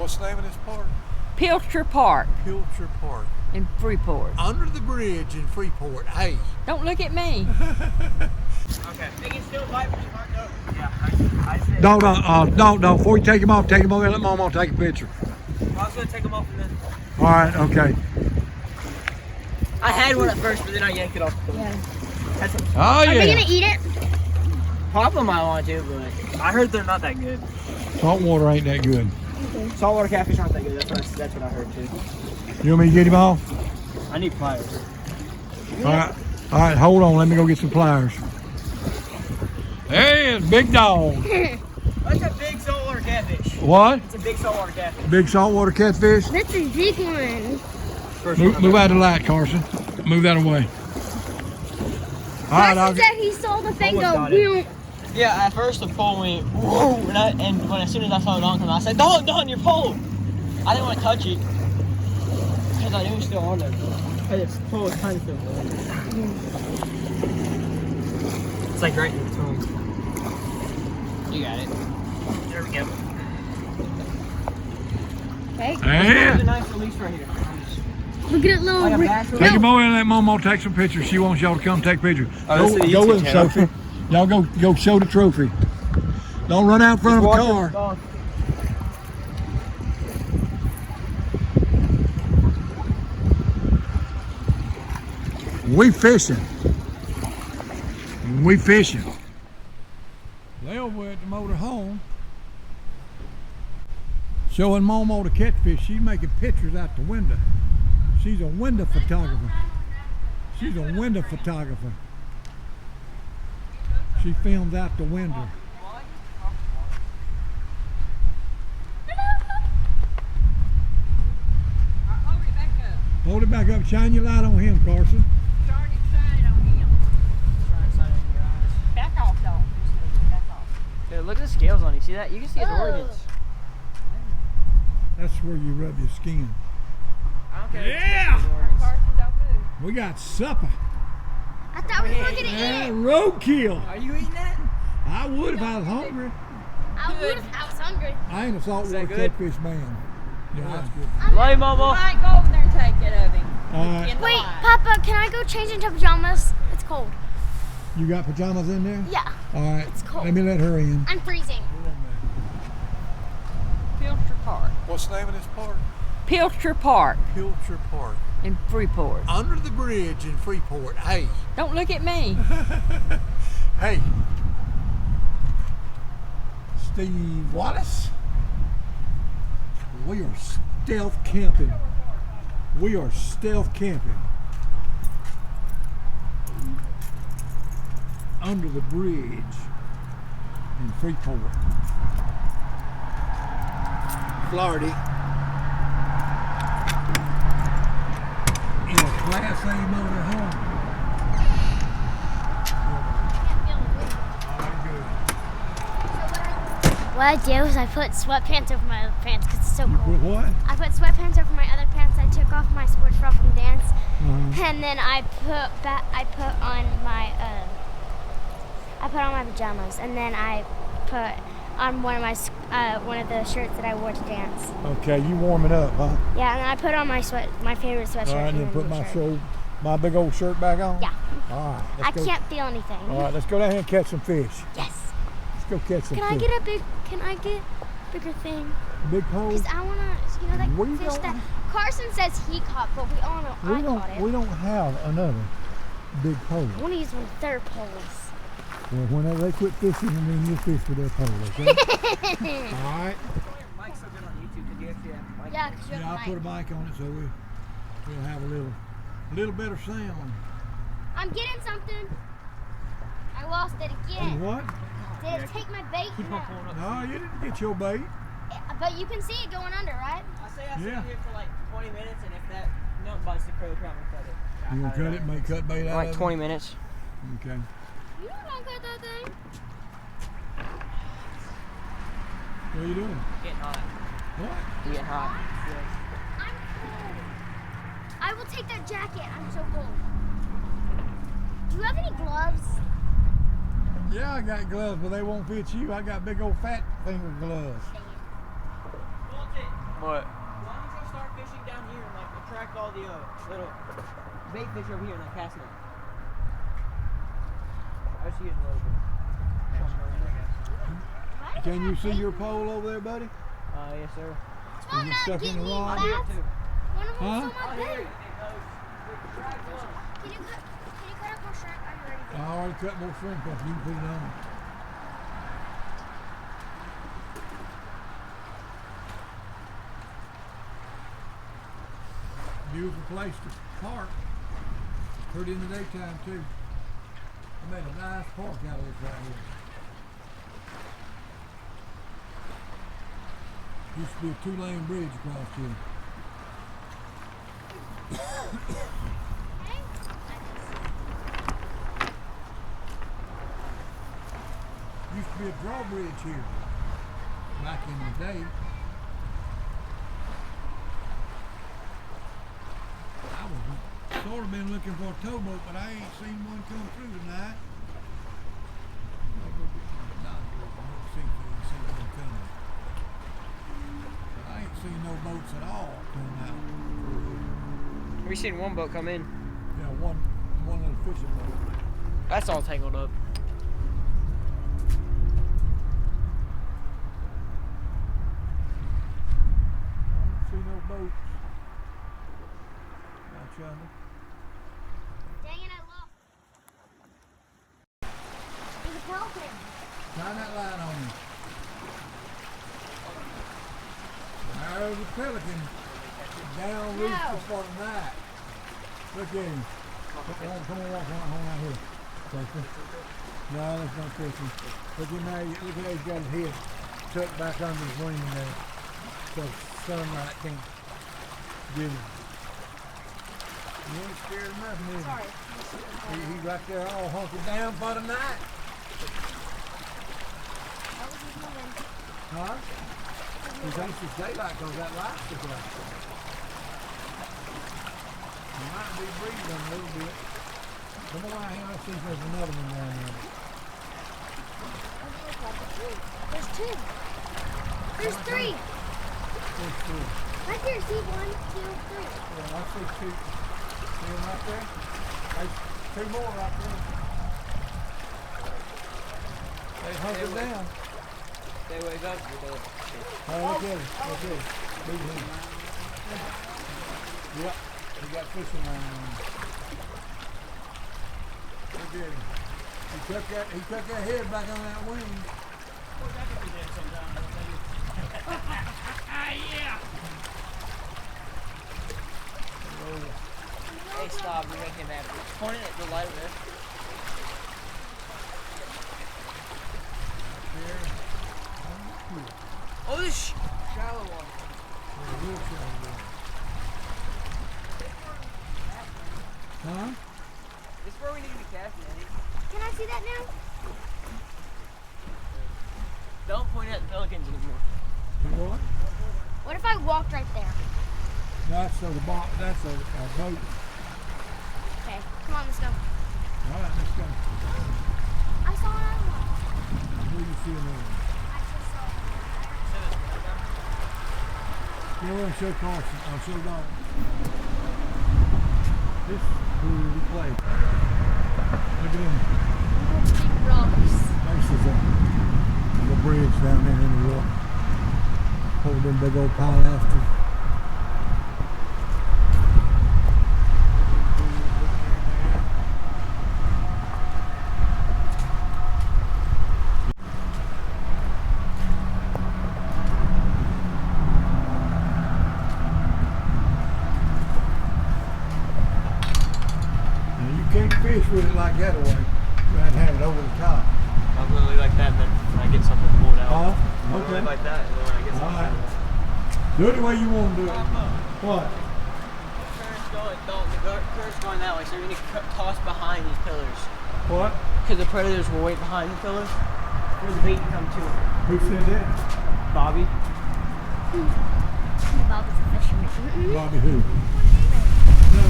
What's the name of this park? Pilcher Park Pilcher Park. in Freeport. Under the bridge in Freeport. Hey. Don't look at me. Okay. They can still bite when you park over. Yeah, I see. No. Before you take him off, and let Mama take a picture. I was gonna take them off and then. All right, okay. I had one at first, but then I yanked it off. Yeah. Oh, Are we yeah. gonna eat it? Papa might want to, but I heard they're not that good. Saltwater ain't that good. Saltwater catfish aren't that good. That's what I heard too. You want me to get him off? I need pliers. All right, hold on. Let me go get some pliers. There he is, big dog. That's a big saltwater catfish. What? It's a big saltwater catfish. Big saltwater catfish? That's a big one. Move out of the light, Carson. Move that away. All right, Carson said he saw the thing go boom. Yeah, at first the pole went whoa, and when as soon as I saw it on come out, I said, "Don't, your pole!" I didn't want to touch it because I knew it was still on there. This pole is kind of still on. It's like right in the tongue. You got it. There we go. Okay. There's a nice release right here. Look at that little. Like a bass Take him over and let Mama take some pictures. She wants y'all to come take pictures. Oh, Go with him, Sophie. Y'all go show the trophy. Don't run out in front of a car. We fishing. They over at the motor home showing Momo the catfish. She's making pictures out the window. She's a window photographer. She films out the window. Hold it back up. Shine your light on him, Carson. Shine on him. Back off, dog. Back off. Dude, look at the scales on you. See that? You can see his organs. That's where you rub your skin. I don't care. Yeah! Carson, don't move. We got supper. I thought we were gonna eat it. Roadkill. Are you eating that? I would if I was hungry. I would if I was hungry. I ain't a saltwater good? catfish man. Yeah, that's good. Love you, I Momo. might go over there and take it of him. All right. In the Wait, light. Papa, can I go change into pajamas? It's cold. You got pajamas in there? Yeah, All right. It's cold. Let me let her in. I'm freezing. Pilcher Park. What's the name of this park? Pilcher Park Pilcher Park. in Freeport. Under the bridge in Freeport. Hey. Don't look at me. Hey. Steve Wallace. We are stealth camping. Under the bridge in Freeport, Florida. In a Class A motor home. What I do is I put sweatpants over my other pants because it's so You cold. put what? I put sweatpants over my other pants. I took off my sports bra from dance, and then I put on my pajamas, and then I put on one of the shirts that I wore to dance. Okay, you warming up, huh? Yeah, and then I put on my favorite sweatshirt. All right, and then and put blue shirt. my big old shirt back on? Yeah. All right. I can't feel anything. All right, let's go down here and catch some fish. Yes. Let's go catch some Can fish. Can I get a bigger thing? Big pole? Because I want to, We that fish don't- that Carson says he caught, but we all know I caught it. We don't have another big pole. I want to use one of their poles. Well, whenever they quit fishing, and then you fish with their pole, okay? All right. Mike's so good on YouTube. Could you actually have Mike? Yeah, because you Yeah, I'll have put a a mic. mic on it so we'll have a little better sound. I'm getting something. I lost it Oh, again. what? Did it take my bait? Keep on pulling up. No, you didn't get your bait. But you can see it going under, right? I say I sit Yeah. here for like 20 minutes, and if that nothing bites the crow, I'm gonna cut it. You gonna cut it and make cut bait out Like of 20 minutes. it? Okay. You don't want to cut that thing. What are you doing? Getting hot. What? Getting hot. I'm cold. I will take that jacket. I'm so cold. Do you have any gloves? Yeah, I got gloves, but they won't fit you. I got big old fat finger gloves. What? Why don't you start fishing down here and like attract all the little bait fish over here and like cast them? I was using a little bit. Can you see your pole over there, buddy? Yes, sir. Is it stuck in the rod? I hear it too. One of them's Huh? on my I hear bed. it. Can you cut up more shrimp? Are you ready? I already cut more shrimp up. You can put it on. Beautiful place to park. Pretty in the daytime too. I made a nice park out of this right here. Used to be a 2-lane bridge across here. Used to be a drawbridge here back in the day. I was sort of been looking for a towboat, but I ain't seen one come through tonight. I'll go get my binoculars and look, see one coming. But I ain't seen no boats at all coming out. We seen one boat come in. Yeah, one little fishing boat. That's all tangled up. I don't see no boats. Not yonder. Dang it, I lost. There's a pelican. Shine that light on me. There's a pelican down reach before the night. Look at him. Come on, walk on out here. Fishing. No, that's not fishing. Look at him now. Look how he's got his head tucked back under his wing there. So sunlight can't get him. You ain't scared of nothing, is Sorry. he? He's right there all hunkered down for the night. That was his moving. Huh? He thinks it's daylight because that light's still out. He might be breathing a little bit. Come on out here, let's see if there's another one down there. There's two. There's three. There's two. Right there, see? 1, 2, 3. Yeah, I see two. See them right there? There's two more right there. They hunkered down. Stay way up. Oh, look at him. Look at him. Look at him. Yep, he got fishing line on him. Look at him. He took that head back on that wing. Hey, stop. You're making that. Point it at the light there. Oh, this shallow one. Huh? This is where we need to be casting, Eddie. Can I see that now? Don't point at the pelicans anymore. You what? What if I walked right there? That's a boat. Okay, come on, let's go. All right, let's go. I saw another one. Where do you see another one? I just saw one. Go and show Carson. I'll show Don. This is who we play. Look at him. Big rocks. Faces up. The bridge down there in the water. Over them big old pilasters. Fish with it like that away. You had to have it over the top. I'm literally like that, and then when I get something pulled out. Oh, I'm okay. literally like that, and then when I get All something right. Do it the way you want to do it. What? The current's going that way, so you need to toss behind these pillars. What? Because the predators will wait behind the pillars for the bait to come to them. Who said that? Bobby. Bob is a fisherman. Bobby who? No.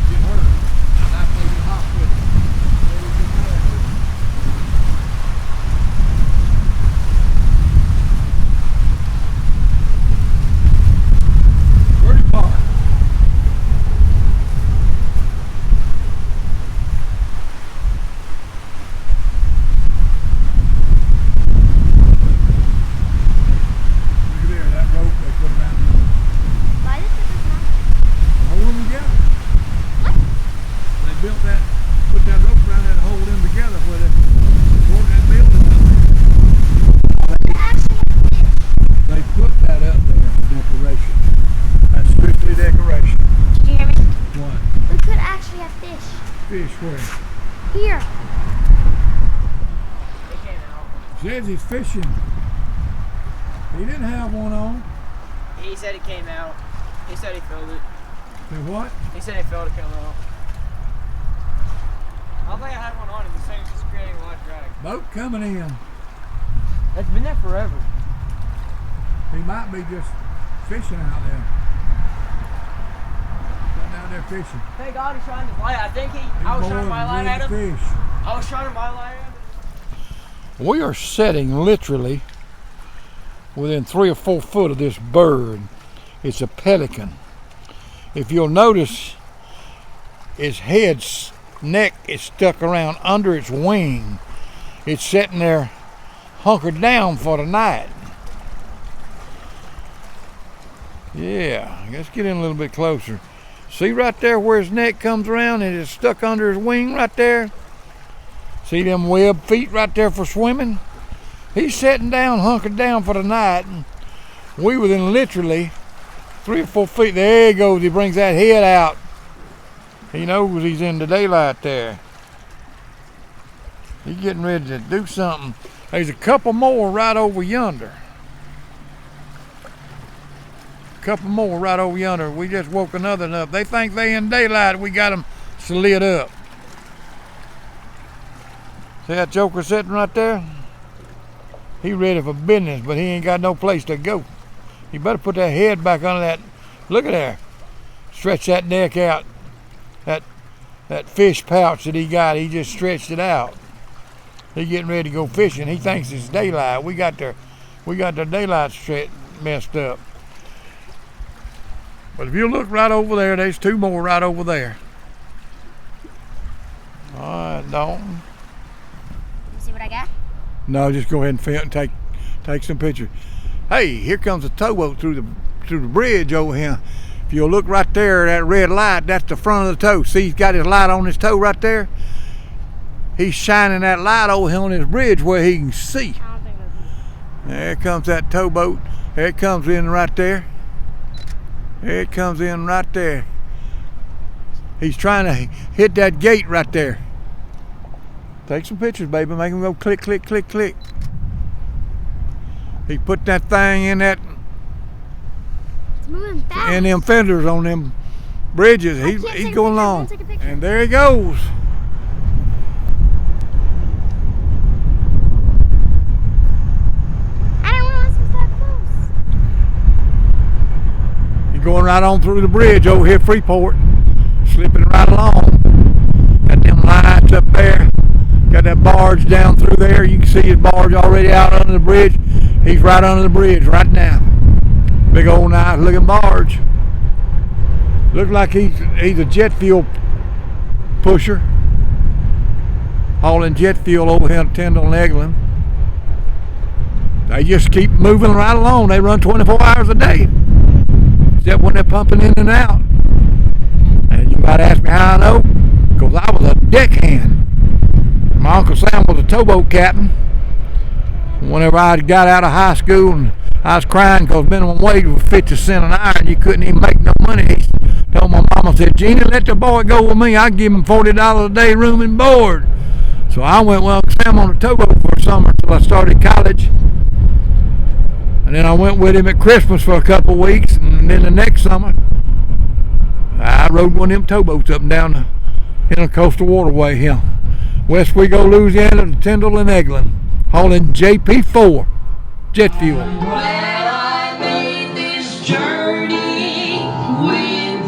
Get hurt. And I take it hospital. says he's fishing. He didn't have one on. He said it came out. He said he filled it. Say what? He said he filled it come out. I don't think I had one on it. The same just creating a lot of drag. Boat coming in. It's been there forever. He might be just fishing out there. Sitting out there fishing. Thank God he's trying to light. I think I was trying to buy line at him. Fish. I was trying to buy line at him. We are sitting literally within 3 or 4 foot of this bird. It's a pelican. If you'll notice, its head's neck is stuck around under its wing. It's sitting there hunkered down for the night. Yeah, let's get in a little bit closer. See right there where his neck comes around and it's stuck under his wing right there? See them web feet right there for swimming? He's sitting down, hunkered down for the night. And we within literally 3 or 4 feet. There he goes. He brings that head out. He knows he's in the daylight there. He's getting ready to do something. There's a couple more right over yonder. A couple more right over yonder. We just woke another one up. They think they in daylight. We got them slid up. See that joker sitting right there? He ready for business, but he ain't got no place to go. You better put that head back under that. Look at there. Stretch that neck out. That fish pouch that he got, he just stretched it out. He getting ready to go fishing. He thinks it's daylight. We got their daylight messed up. But if you look right over there, there's 2 more right over there. All right, Dalton. See what I got? No, just go ahead and film and take some pictures. Hey, here comes a towboat through the bridge over here. If you'll look right there, that red light, that's the front of the tow. See, he's got his light on his toe right there. He's shining that light over here on his bridge where he can see. I don't think that's... There comes that towboat. There it comes in right there. There it comes in right there. He's trying to hit that gate right there. Take some pictures, baby. Make them go click, click, click, click. He put that thing in that. It's moving fast. And them fenders on them bridges. He's going along. And there he goes. I didn't realize it was that close. He's going right on through the bridge over here, Freeport. Slipping right along. Got them lights up there. Got that barge down through there. You can see his barge already out under the bridge. He's right under the bridge right now. Big old nice looking barge. Looks like he's a jet fuel pusher. Hauling jet fuel over here in Tyndall and Eglin. They just keep moving right along. They run 24 hours a day. Except when they're pumping in and out. And you might ask me how I know. Because I was a deckhand. My Uncle Sam was a towboat captain. Whenever I got out of high school and I was crying because minimum wage was 50 cents an hour and you couldn't even make no money, he told my mama, said, Jeannie, let the boy go with me. I'll give him $40 a day room and board. So I went with Uncle Sam on a towboat for a summer until I started college. And then I went with him at Christmas for a couple of weeks. And then the next summer, I rode one of them towboats up and down the Intercoastal Waterway here. West Wego, Louisiana to Tyndall and Eglin, hauling JP4 jet fuel. Well, I made this journey with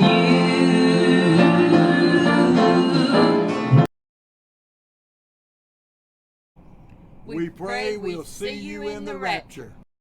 you. We pray we'll see you in the rapture.